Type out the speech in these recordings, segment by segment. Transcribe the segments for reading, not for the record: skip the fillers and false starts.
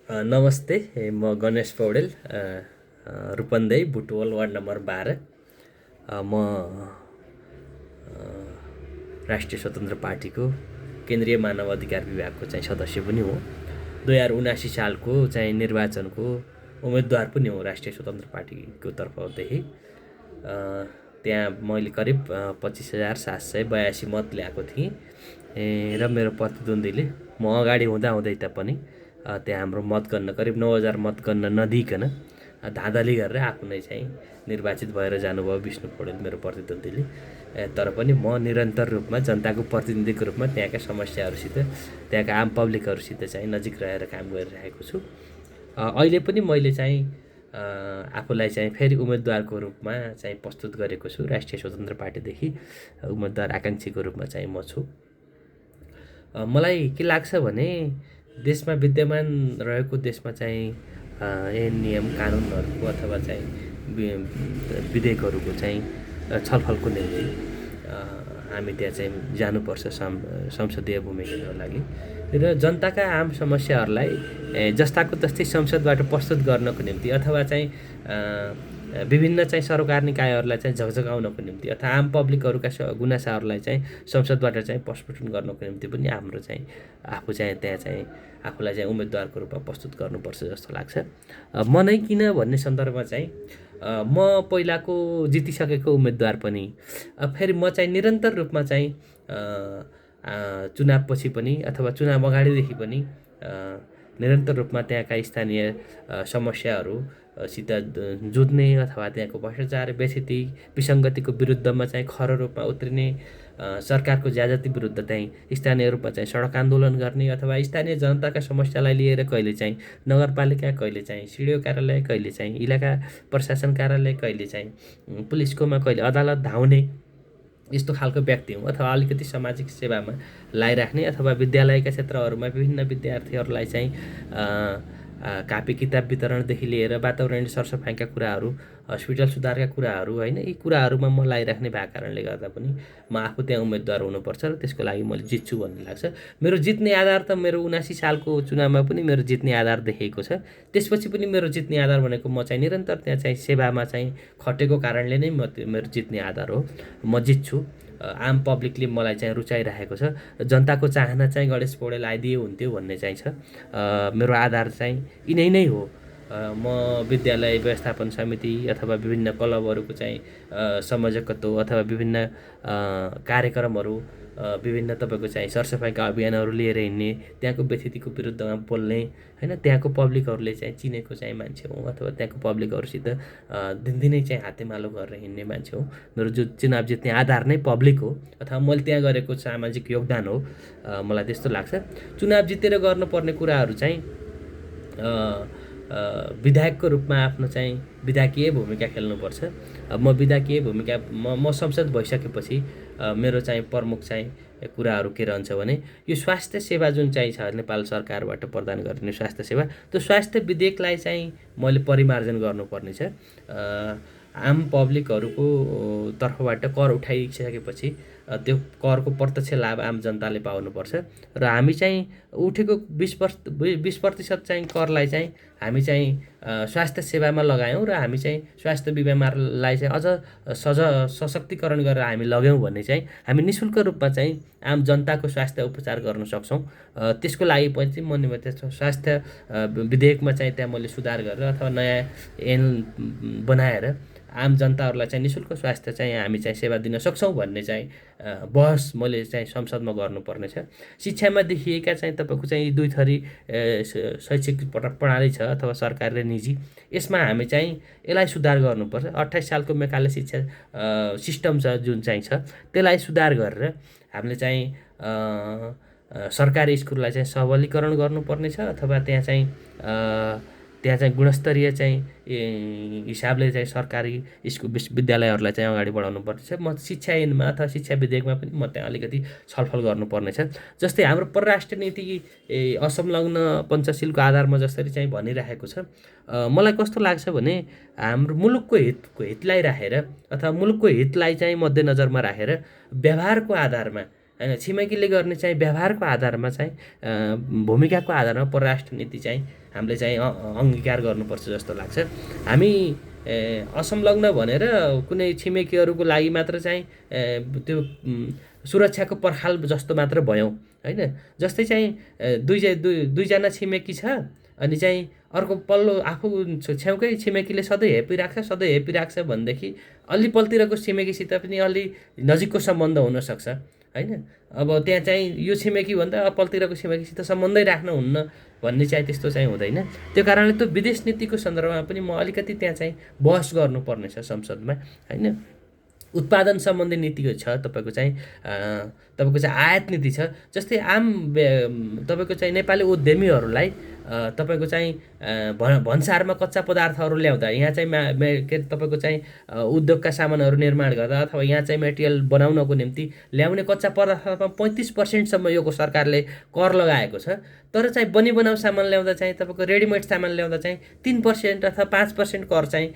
नमस्ते, म Ganesh Paudel, Rupandehi Butwal ward number 12। म राष्ट्रिय स्वतन्त्र पार्टीको केन्द्रीय मानव अधिकार विभागको चाहिँ सदस्य पनि हो। 2079 सालको चाहिँ निर्वाचनको उम्मेदवार पनि हो राष्ट्रिय स्वतन्त्र पार्टीको तर्फदेखि। त्यहाँ मैले करिब 25,782 मत ल्याएको थिएँ र मेरो प्रतिद्वन्द्वीले म अगाडि हुँदै तापनि त्यहाँ हाम्रो मतगणना करिब 9,000 मतगणना नदिइकन धाँधली गरेर आफू नै चाहिँ निर्वाचित भएर जानुभयो विष्णु पौडेल मेरो प्रतिद्वन्द्वीले। तर पनि म निरन्तर रूपमा जनताको प्रतिनिधिको रूपमा त्यहाँका समस्याहरूसित, त्यहाँका आम पब्लिकहरूसित चाहिँ नजिक रहेर काम गरिरहेको छु। अहिले पनि मैले चाहिँ आफूलाई चाहिँ फेरि उम्मेदवारको रूपमा चाहिँ प्रस्तुत गरेको छु। राष्ट्रिय स्वतन्त्र पार्टीदेखि उम्मेदवार आकाङ्क्षीको रूपमा चाहिँ म छु। मलाई के लाग्छ भने देशमा विद्यमान रहेको देशमा चाहिँ ऐन नियम कानुनहरूको अथवा चाहिँ विधेयकहरूको चाहिँ छलफलको निम्ति हामी त्यहाँ चाहिँ जानुपर्छ संसदीय भूमिकाको लागि र जनताका आम समस्याहरूलाई जस्ताको तस्तै संसदबाट प्रस्तुत गर्नको निम्ति अथवा चाहिँ विभिन्न चाहिँ सरकार निकायहरूलाई चाहिँ झकझकाउनको निम्ति अथवा आम पब्लिकहरूका गुनासाहरूलाई चाहिँ संसदबाट चाहिँ प्रस्फुटन गर्नको निम्ति पनि हाम्रो चाहिँ आफू चाहिँ त्यहाँ चाहिँ आफूलाई चाहिँ उम्मेदवारको रूपमा प्रस्तुत गर्नुपर्छ जस्तो लाग्छ। म नै किन भन्ने सन्दर्भमा चाहिँ म पहिलाको जितिसकेको उम्मेदवार पनि फेरि म चाहिँ निरन्तर रूपमा चाहिँ चुनावपछि पनि अथवा चुनाव अगाडिदेखि पनि निरन्तर रूपमा त्यहाँका स्थानीय समस्याहरूसित जुझ्ने अथवा त्यहाँको भ्रष्टाचार, बेइज्जती, विसङ्गतिको विरुद्धमा चाहिँ खरो रूपमा उत्रिने, सरकारको ज्यादती विरुद्ध चाहिँ स्थानीय रूपमा चाहिँ सडक आन्दोलन गर्ने अथवा स्थानीय जनताका समस्यालाई लिएर कहिले चाहिँ नगरपालिका, कहिले चाहिँ सिडिओ कार्यालय, कहिले चाहिँ इलाका प्रशासन कार्यालय, कहिले चाहिँ पुलिसकोमा, कहिले अदालत धाउने यस्तो खालको व्यक्ति हुँ। अथवा अलिकति सामाजिक सेवामा लगाइराख्ने अथवा विद्यालयका क्षेत्रहरूमा विभिन्न विद्यार्थीहरूलाई चाहिँ कापी किताब वितरणदेखि लिएर वातावरणीय सरसफाइका कुराहरू, हस्पिटल सुधारका कुराहरू, होइन, यी कुराहरूमा म लगाइराख्ने भएको कारणले गर्दा पनि म आफू त्यहाँ उम्मेदवार हुनुपर्छ र त्यसको लागि मैले जित्छु भन्ने लाग्छ। मेरो जित्ने आधार त मेरो 79 सालको चुनावमा पनि मेरो जित्ने आधार देखिएको छ। त्यसपछि पनि मेरो जित्ने आधार भनेको म चाहिँ निरन्तर त्यहाँ चाहिँ सेवामा चाहिँ खटेको कारणले नै मेरो जित्ने आधार हो। म जित्छु। आम पब्लिकले मलाई चाहिँ रुचाइरहेको छ। जनताको चाहना चाहिँ गणेश पौडेल आइदिए हुन्थ्यो भन्ने चाहिँ छ। मेरो आधार चाहिँ यिनै नै हो। म विद्यालय व्यवस्थापन समिति अथवा विभिन्न क्लबहरूको चाहिँ संयोजकत्व अथवा विभिन्न कार्यक्रमहरू, विभिन्न तपाईँको चाहिँ सरसफाइका अभियानहरू लिएर हिँड्ने, त्यहाँको व्यथितिको विरुद्धमा बोल्ने, होइन, त्यहाँको पब्लिकहरूले चाहिँ चिनेको चाहिँ मान्छे हो अथवा त्यहाँको पब्लिकहरूसित दिनदिनै चाहिँ हातेमालो गरेर हिँड्ने मान्छे हो। मेरो जो चुनाव जित्ने आधार नै पब्लिक हो अथवा मैले त्यहाँ गरेको सामाजिक योगदान हो। मलाई त्यस्तो लाग्छ। चुनाव जितेर गर्नुपर्ने कुराहरू चाहिँ विधायकको रूपमा आफ्नो चाहिँ विधायकीय भूमिका खेल्नुपर्छ। म विधायकीय भूमिका म संसद भइसकेपछि मेरो चाहिँ प्रमुख चाहिँ कुराहरू के रहन्छ भने यो स्वास्थ्य सेवा जुन चाहिँ छ नेपाल सरकारबाट प्रदान गरिने स्वास्थ्य सेवा, त्यो स्वास्थ्य विधेयकलाई चाहिँ मैले परिमार्जन गर्नुपर्ने छ। आम पब्लिकहरूको तर्फबाट कर उठाइसकेपछि त्यो करको प्रत्यक्ष लाभ आम जनताले पाउनुपर्छ र हामी चाहिँ उठेको 20% चाहिँ करलाई चाहिँ हामी चाहिँ स्वास्थ्य सेवामा लगायौँ र हामी चाहिँ स्वास्थ्य बिमारलाई चाहिँ अझ सशक्तिकरण गरेर हामी लग्यौँ भने चाहिँ हामी निःशुल्क रूपमा चाहिँ आम जनताको स्वास्थ्य उपचार गर्न सक्छौँ। त्यसको लागि पनि म त्यस्तो स्वास्थ्य विधेयकमा चाहिँ त्यहाँ मैले सुधार गरेर अथवा नयाँ ऐन बनाएर आम जनताहरूलाई चाहिँ निःशुल्क स्वास्थ्य चाहिँ हामी चाहिँ सेवा दिन सक्छौँ भन्ने चाहिँ बहस मैले चाहिँ संसदमा गर्नुपर्ने छ। शिक्षामा देखिएका चाहिँ तपाईँको चाहिँ दुई थरी शैक्षिक प्रणाली छ अथवा सरकारी र निजी, यसमा हामी चाहिँ यसलाई सुधार गर्नुपर्छ। 28 सालको मेकाले शिक्षा सिस्टम छ जुन चाहिँ छ त्यसलाई सुधार गरेर हामीले चाहिँ सरकारी स्कुललाई चाहिँ सबलीकरण गर्नुपर्ने छ अथवा त्यहाँ चाहिँ गुणस्तरीय चाहिँ हिसाबले चाहिँ सरकारी स्कुल विश्वविद्यालयहरूलाई चाहिँ अगाडि बढाउनु पर्नेछ। म शिक्षा ऐनमा अथवा शिक्षा विधेयकमा पनि म त्यहाँ अलिकति छलफल गर्नुपर्नेछ। जस्तै हाम्रो परराष्ट्र नीति असंलग्न पञ्चशीलको आधारमा जसरी चाहिँ भनिरहेको छ, मलाई कस्तो लाग्छ भने हाम्रो मुलुकको हितलाई राखेर अथवा मुलुकको हितलाई चाहिँ मध्यनजरमा राखेर व्यवहारको आधारमा हैन। छिमेकीले गर्ने चाहिँ व्यवहारको आधारमा चाहिँ भूमिकाको आधारमा परराष्ट्र नीति चाहिँ हामीले चाहिँ अङ्गीकार गर्नुपर्छ जस्तो लाग्छ। हामी असंलग्न भनेर कुनै छिमेकीहरूको लागि मात्र चाहिँ त्यो सुरक्षाको पर्खाल जस्तो मात्र भयौँ हैन। जस्तै चाहिँ दुईजना छिमेकी छ अनि चाहिँ अर्को पल्लो आफू छेउकै छिमेकीले सधैँ हेपिराख्छ भनेदेखि अलि पल्तिरको छिमेकीसित पनि अलि नजिकको सम्बन्ध हुनसक्छ हैन। अब त्यहाँ चाहिँ यो छिमेकी भन्दा पल्तिरको छिमेकीसित सम्बन्धै राख्न हुन्न भन्ने चाहिँ त्यस्तो चाहिँ हुँदैन। त्यो कारणले त्यो विदेश नीतिको सन्दर्भमा पनि म अलिकति त्यहाँ चाहिँ बहस गर्नुपर्नेछ संसदमा हैन। उत्पादन सम्बन्धी नीति छ तपाईँको चाहिँ आयात नीति छ। जस्तै तपाईँको चाहिँ नेपाली उद्यमीहरूलाई तपाईँको चाहिँ भन्सारमा कच्चा पदार्थहरू ल्याउँदा यहाँ चाहिँ तपाईँको चाहिँ उद्योगका सामानहरू निर्माण गर्दा अथवा यहाँ चाहिँ मेटेरियल बनाउनको निम्ति ल्याउने कच्चा पदार्थमा 35% यो सरकारले कर लगाएको छ। तर चाहिँ बनाउ सामान ल्याउँदा चाहिँ तपाईँको रेडिमेड सामान ल्याउँदा चाहिँ 3% अथवा 5% कर चाहिँ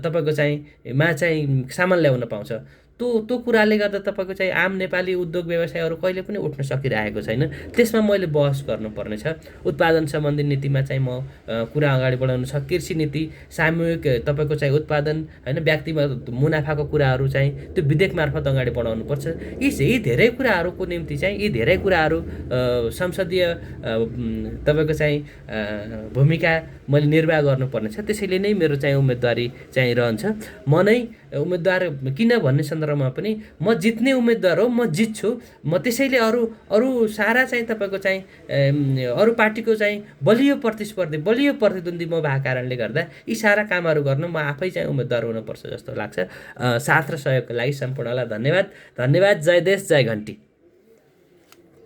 तपाईँको चाहिँ सामान ल्याउन पाउँछ। त्यो कुराले गर्दा तपाईँको चाहिँ आम नेपाली उद्योग व्यवसायहरू कहिले पनि उठ्न सकिरहेको छैन। त्यसमा मैले बहस गर्नुपर्नेछ। उत्पादन सम्बन्धी नीतिमा चाहिँ म कुरा अगाडि बढाउनु छ। कृषि नीति सामूहिक तपाईँको चाहिँ उत्पादन हैन व्यक्तिगत मुनाफाको कुराहरू चाहिँ त्यो विधेयक मार्फत अगाडि बढाउनुपर्छ। यी धेरै कुराहरूको निम्ति चाहिँ यी धेरै कुराहरू संसदीय तपाईँको चाहिँ भूमिका मैले निर्वाह गर्नुपर्नेछ। त्यसैले नै मेरो चाहिँ उम्मेदवारी चाहिँ रहन्छ। म नै उम्मेदवार किन भन्ने सन्दर्भमा पनि म जित्ने उम्मेदवार हो, म जित्छु। म त्यसैले अरू सारा चाहिँ तपाईँको चाहिँ अरू पार्टीको चाहिँ बलियो प्रतिद्वन्दी म भएको कारणले गर्दा यी सारा कामहरू गर्न म आफै चाहिँ उम्मेदवार हुनुपर्छ जस्तो लाग्छ। साथ र सहयोगको लागि सम्पूर्णलाई धन्यवाद। जय देश जय घन्टी।